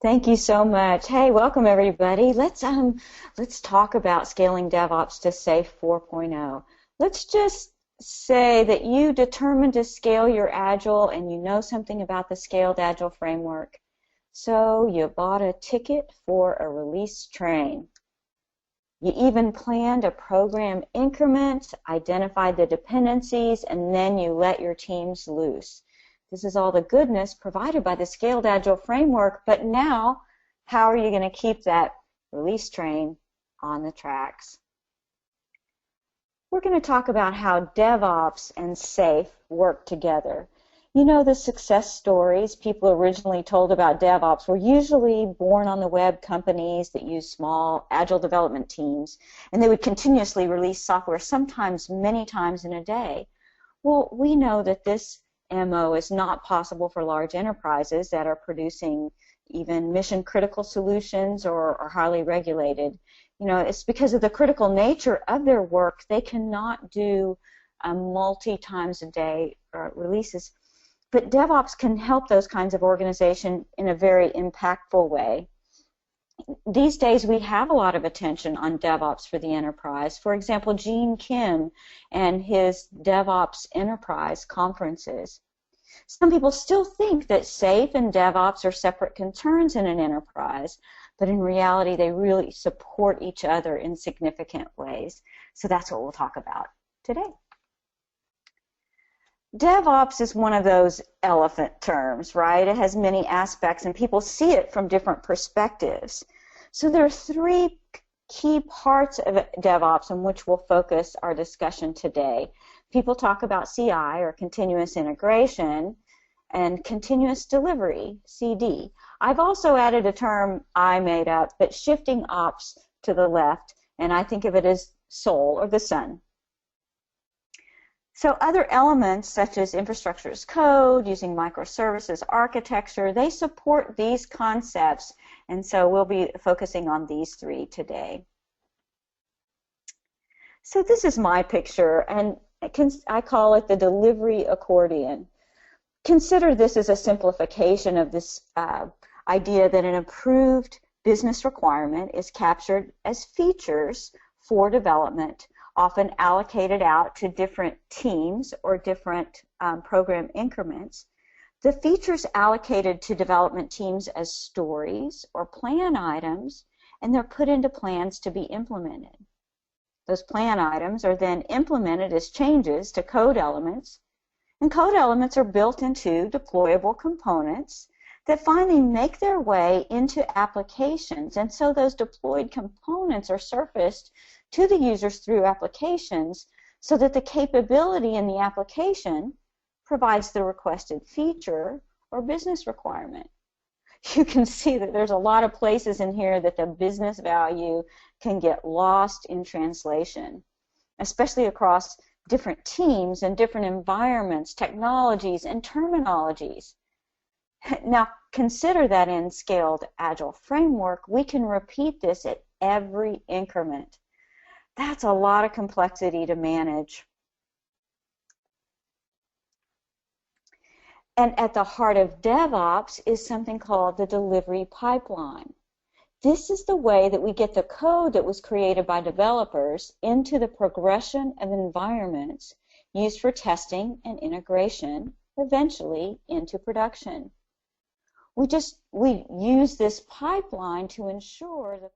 Thank you so much. Hey, welcome everybody. Let's talk about scaling DevOps to SAFe 4.0. Let's just say that you determined to scale your Agile and you know something about the scaled Agile framework. So you bought a ticket for a release train. You even planned a program increment, identified the dependencies, and then you let your teams loose. This is all the goodness provided by the Scaled Agile framework, but now, how are you going to keep that release train on the tracks? We're going to talk about how DevOps and SAFe work together. You know, the success stories people originally told about DevOps were usually born on the web companies that use small Agile development teams, and they would continuously release software, sometimes many times in a day. Well, we know that this MO is not possible for large enterprises that are producing even mission-critical solutions or are highly regulated. You know, it's because of the critical nature of their work, they cannot do multi-times-a-day releases. But DevOps can help those kinds of organizations in a very impactful way. These days, we have a lot of attention on DevOps for the enterprise. For example, Gene Kim and his DevOps Enterprise conferences. Some people still think that SAFe and DevOps are separate concerns in an enterprise, but in reality, they really support each other in significant ways. So that's what we'll talk about today. DevOps is one of those elephant terms, right? It has many aspects, and people see it from different perspectives. So there are three key parts of DevOps on which we'll focus our discussion today. People talk about CI, or continuous integration, and continuous delivery, CD. I've also added a term I made up, but shifting ops to the left, and I think of it as soul, or the sun. So other elements such as infrastructure as code, using microservices architecture, they support these concepts, and so we'll be focusing on these three today. So this is my picture, and I call it the delivery accordion. Consider this as a simplification of this idea that an approved business requirement is captured as features for development, often allocated out to different teams or different program increments. The features allocated to development teams as stories or plan items, and they're put into plans to be implemented. Those plan items are then implemented as changes to code elements, and code elements are built into deployable components that finally make their way into applications, and so those deployed components are surfaced to the users through applications so that the capability in the application provides the requested feature or business requirement. You can see that there's a lot of places in here that the business value can get lost in translation, especially across different teams and different environments, technologies, and terminologies. Now, consider that in Scaled Agile framework, we can repeat this at every increment. That's a lot of complexity to manage. And at the heart of DevOps is something called the delivery pipeline. This is the way that we get the code that was created by developers into the progression of environments used for testing and integration, eventually into production. We use this pipeline to ensure the